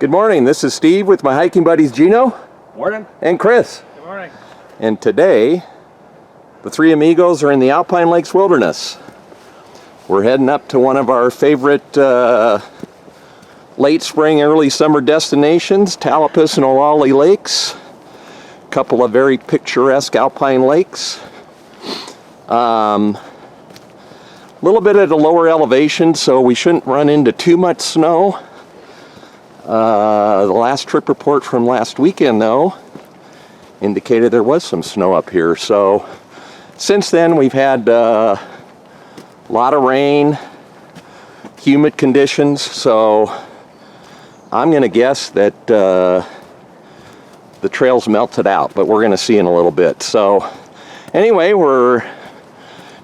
Good morning, this is Steve with my hiking buddies Gino. Morning. And Chris. Good morning. And today, the three amigos are in the Alpine Lakes Wilderness. We're heading up to one of our favorite late spring, early summer destinations, Talapus and Olallie lakes. A couple of very picturesque alpine lakes. A little bit at a lower elevation, so we shouldn't run into too much snow. The last trip report from last weekend, though, indicated there was some snow up here. So since then, we've had a lot of rain, humid conditions. So I'm going to guess that the trails melted out, but we're going to see in a little bit. So anyway, we're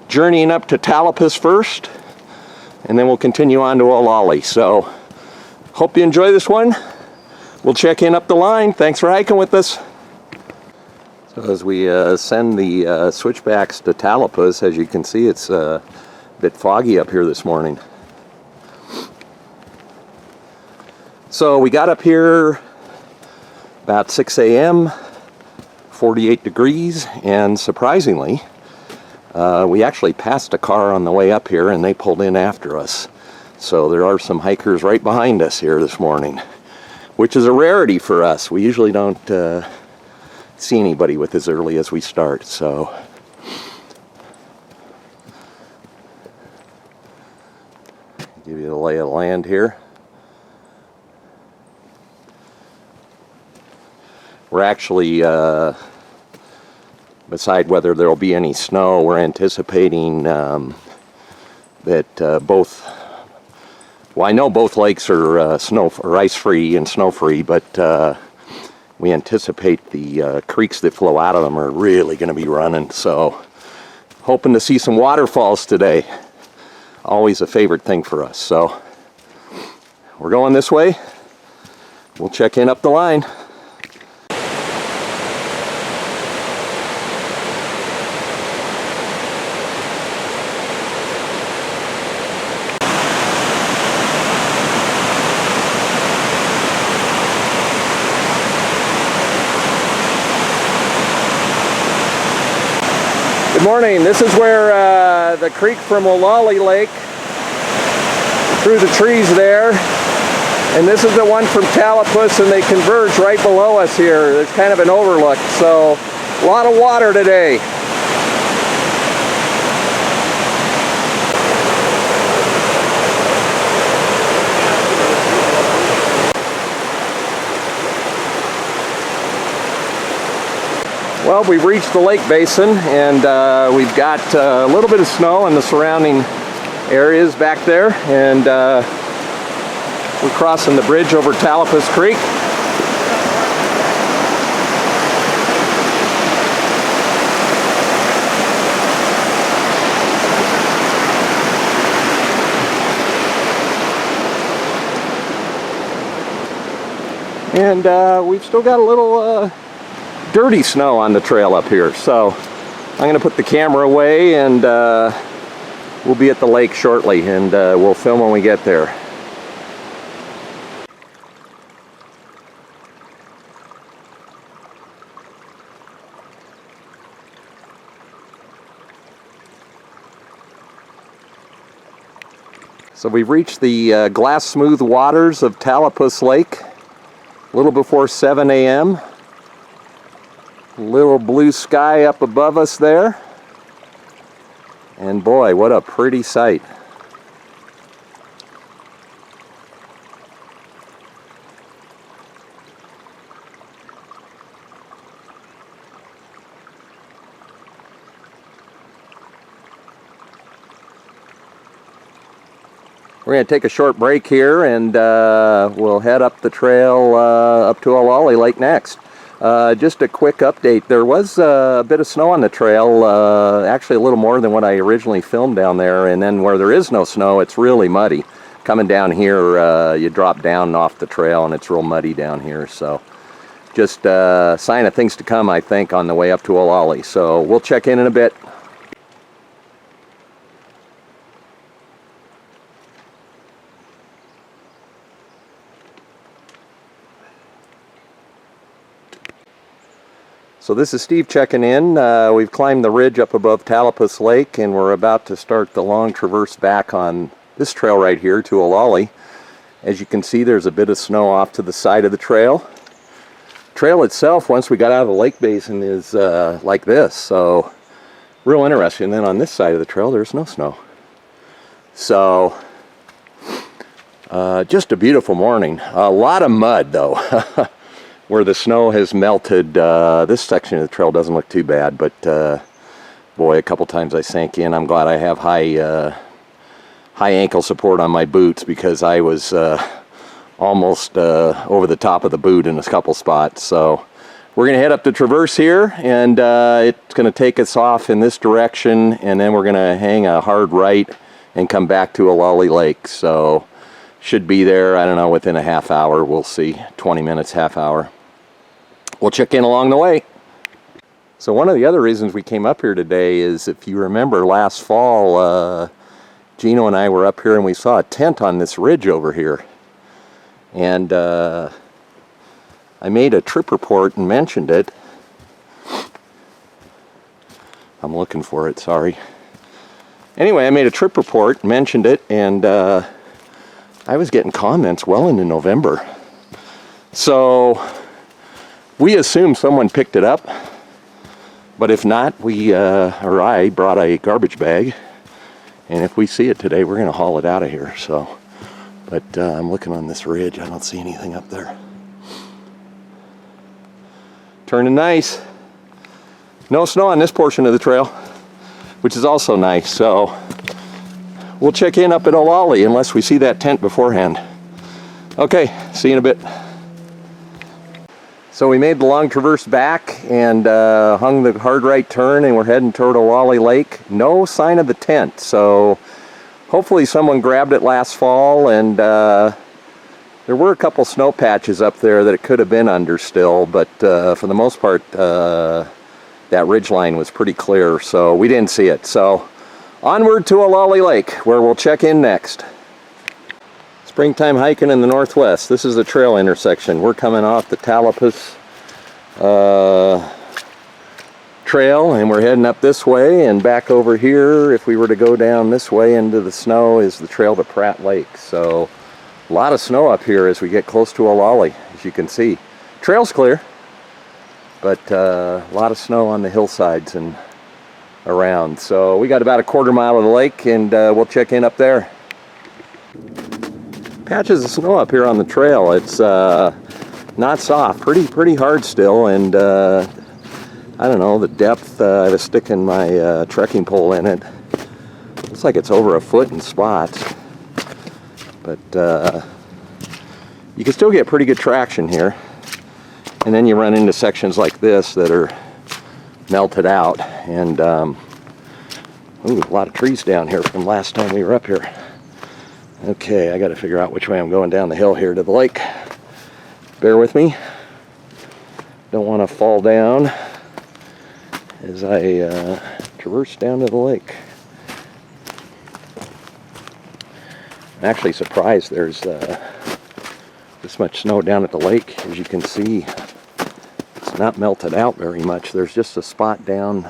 journeying up to Talapus first, and then we'll continue on to Olallie. So hope you enjoy this one. We'll check in up the line. Thanks for hiking with us. So as we ascend the switchbacks to Talapus, as you can see, it's a bit foggy up here this morning. So we got up here about 6 a.m., 48 degrees, and surprisingly, we actually passed a car on the way up here and they pulled in after us. So there are some hikers right behind us here this morning, which is a rarity for us. We usually don't see anybody with as early as we start. So give you the lay of the land here. We're actually, beside whether there will be any snow, we're anticipating that well, I know both lakes are snow or ice-free and snow-free, but we anticipate the creeks that flow out of them are really going to be running. So, hoping to see some waterfalls today. Always a favorite thing for us. So, we're going this way. We'll check in up the line. Good morning. This is where the creek from Olallie Lake, through the trees there, and this is the one from Talapus, and they converge right below us here. There's kind of an overlook, so a lot of water today. Well, we've reached the lake basin, and we've got a little bit of snow in the surrounding areas back there, and we're crossing the bridge over Talapus Creek. And we've still got a little dirty snow on the trail up here, so I'm going to put the camera away, and we'll be at the lake shortly, and we'll film when we get there. So we've reached the glass smooth waters of Talapus Lake a little before 7 a.m. Little blue sky up above us there, and boy, what a pretty sight. We're going to take a short break here, and we'll head up the trail up to Olallie Lake next. Just a quick update. There was a bit of snow on the trail, actually a little more than what I originally filmed down there, and then where there is no snow, it's really muddy. Coming down here, you drop down off the trail and it's real muddy down here, so just a sign of things to come, I think, on the way up to Olallie. So we'll check in a bit. So this is Steve checking in. We've climbed the ridge up above Talapus Lake, and we're about to start the long traverse back on this trail right here to Olallie. As you can see, there's a bit of snow off to the side of the trail. Trail itself, once we got out of the lake basin, is like this, so real interesting. And then on this side of the trail, there's no snow. So just a beautiful morning. A lot of mud though. Where the snow has melted. This section of the trail doesn't look too bad, but boy, a couple times I sank in. I'm glad I have high ankle support on my boots, because I was almost over the top of the boot in a couple spots. So we're going to head up the traverse here, and it's going to take us off in this direction, and then we're going to hang a hard right and come back to Olallie Lake. So should be there, I don't know, within a half hour. We'll see, 20 minutes, half hour. We'll check in along the way. So one of the other reasons we came up here today is, if you remember last fall, Gino and I were up here and we saw a tent on this ridge over here. And I made a trip report and mentioned it. I'm looking for it, sorry. Anyway, I made a trip report, mentioned it, and I was getting comments well into November. So we assume someone picked it up, but if not, I brought a garbage bag, and if we see it today, we're going to haul it out of here. So, but I'm looking on this ridge, I don't see anything up there. Turning nice. No snow on this portion of the trail, which is also nice. So we'll check in up at Olallie unless we see that tent beforehand. Okay, see you in a bit. So we made the long traverse back and hung the hard right turn, and we're heading toward Olallie Lake. No sign of the tent, so hopefully someone grabbed it last fall, and there were a couple snow patches up there that it could have been under still, but for the most part that ridge line was pretty clear, so we didn't see it. So onward to Olallie Lake, where we'll check in next. Springtime hiking in the northwest. This is a trail intersection. We're coming off the Talapus trail, and we're heading up this way, and back over here, if we were to go down this way into the snow, is the trail to Pratt Lake. So a lot of snow up here as we get close to Olallie, as you can see. Trail's clear, but a lot of snow on the hillsides and around. So we got about a quarter mile of the lake, and we'll check in up there. Patches of snow up here on the trail. It's not soft, pretty hard still, and I don't know the depth. I was sticking my trekking pole in it. Looks like it's over a foot in spots, but you can still get pretty good traction here. And then you run into sections like this that are melted out, and ooh, a lot of trees down here from last time we were up here. Okay, I got to figure out which way I'm going down the hill here to the lake. Bear with me. Don't want to fall down as I traverse down to the lake. I'm actually surprised there's this much snow down at the lake. As you can see, it's not melted out very much. There's just a spot down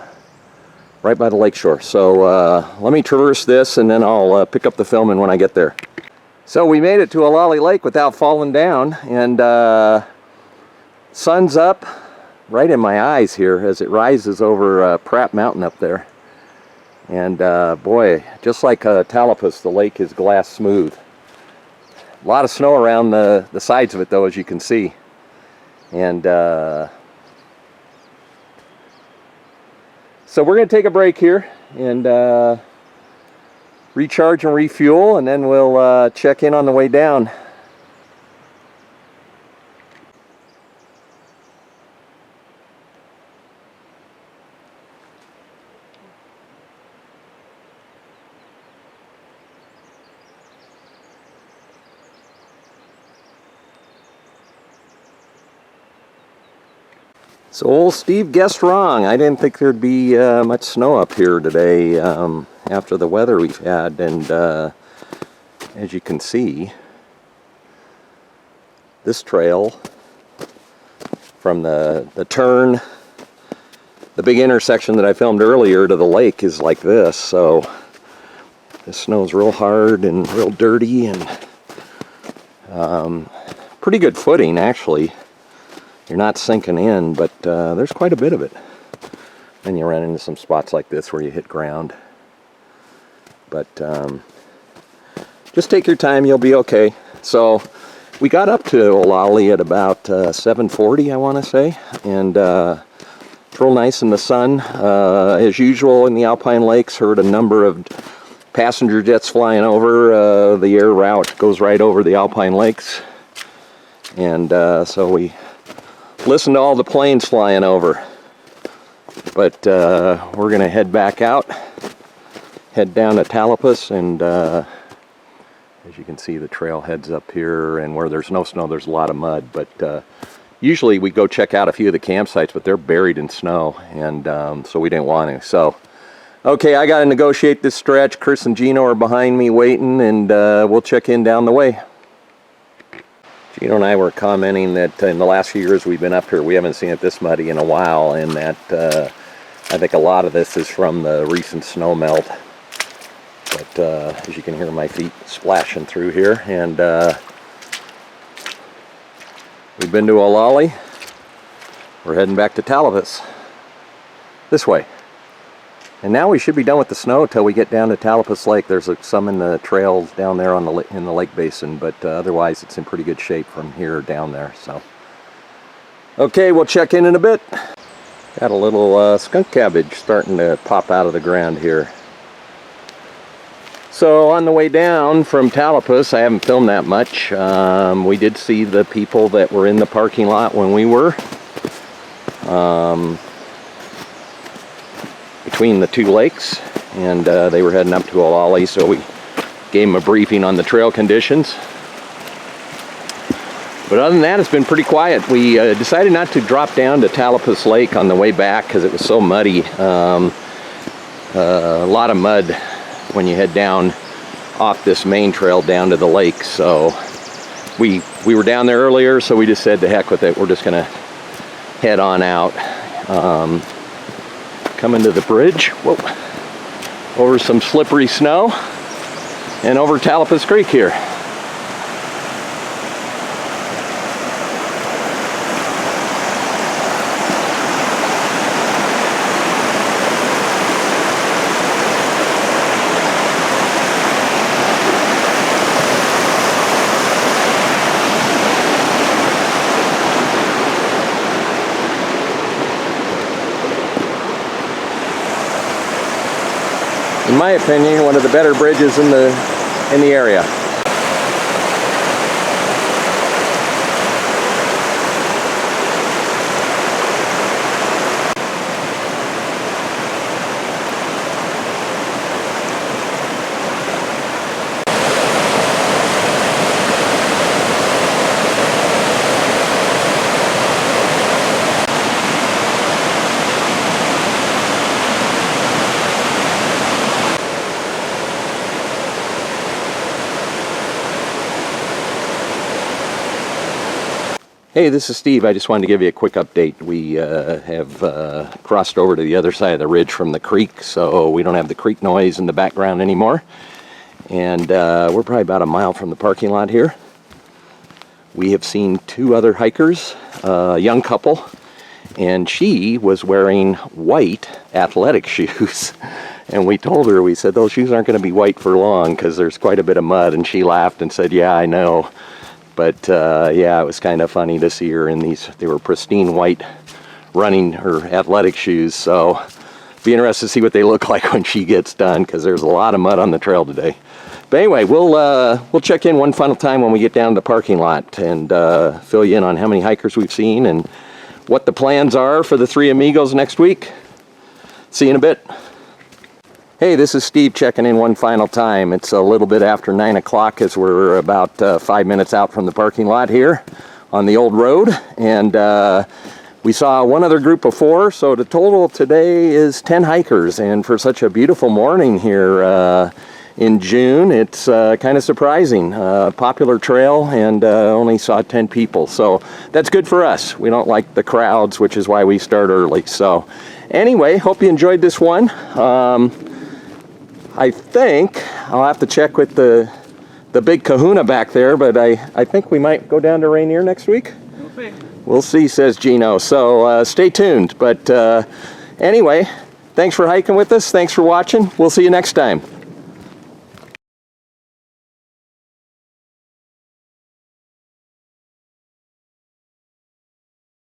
right by the lake shore. So let me traverse this, and then I'll pick up the filming when I get there. So we made it to Olallie Lake without falling down, and sun's up right in my eyes here as it rises over Pratt Mountain up there. And boy, just like Talapus, the lake is glass smooth. A lot of snow around the sides of it though, as you can see. And so we're going to take a break here and recharge and refuel, and then we'll check in on the way down. So old Steve guessed wrong. I didn't think there'd be much snow up here today after the weather we've had, and as you can see, this trail from the turn the big intersection that I filmed earlier to the lake is like this, so the snow's real hard and real dirty, and pretty good footing actually. You're not sinking in, but there's quite a bit of it. Then you run into some spots like this where you hit ground. But just take your time, you'll be okay. So we got up to Olallie at about 7:40, I want to say, and it's real nice in the sun. As usual in the Alpine Lakes, heard a number of passenger jets flying over. The air route goes right over the Alpine Lakes, and so we listened to all the planes flying over. But we're going to head back out, head down to Talapus, and as you can see, the trail heads up here, and where there's no snow, there's a lot of mud. But usually we go check out a few of the campsites, but they're buried in snow, and so we didn't want to. So, okay, I got to negotiate this stretch. Chris and Gino are behind me waiting, and we'll check in down the way. Gino and I were commenting that in the last few years we've been up here, we haven't seen it this muddy in a while, and that I think a lot of this is from the recent snow melt. But as you can hear my feet splashing through here, and we've been to Olallie. We're heading back to Talapus this way. And now we should be done with the snow till we get down to Talapus Lake. There's some in the trails down there on in the lake basin, but otherwise it's in pretty good shape from here down there. So, okay, we'll check in a bit. Got a little skunk cabbage starting to pop out of the ground here. So on the way down from Talapus, I haven't filmed that much. We did see the people that were in the parking lot when we were. Between the two lakes, and they were heading up to Olallie, so we gave them a briefing on the trail conditions. But other than that, it's been pretty quiet. We decided not to drop down to Talapus Lake on the way back because it was so muddy. A lot of mud when you head down off this main trail down to the lake. So we were down there earlier, so we just said to heck with it. We're just gonna head on out. Coming to the bridge, whoa, over some slippery snow, and over Talapus Creek here. In my opinion, one of the better bridges in the area. Hey, this is Steve. I just wanted to give you a quick update. We have crossed over to the other side of the ridge from the creek, so we don't have the creek noise in the background anymore. And we're probably about a mile from the parking lot here. We have seen two other hikers, a young couple, and she was wearing white athletic shoes. And we told her, we said, those shoes aren't going to be white for long because there's quite a bit of mud. And she laughed and said, yeah, I know. But yeah, it was kind of funny to see her in these, they were pristine white running or athletic shoes. So be interested to see what they look like when she gets done, because there's a lot of mud on the trail today. But anyway, we'll check in one final time when we get down to the parking lot and fill you in on how many hikers we've seen and what the plans are for the three amigos next week. See you in a bit. Hey, this is Steve checking in one final time. It's a little bit after 9 o'clock as we're about 5 minutes out from the parking lot here on the old road. And we saw one other group of 4, so the total today is 10 hikers. And for such a beautiful morning here, in June. It's kind of surprising. Popular trail, and only saw 10 people. So that's good for us. We don't like the crowds, which is why we start early. So anyway, hope you enjoyed this one. I think I'll have to check with the big kahuna back there, but I think we might go down to Rainier next week. Okay. We'll see, says Gino. So stay tuned. But anyway, thanks for hiking with us. Thanks for watching. We'll see you next time.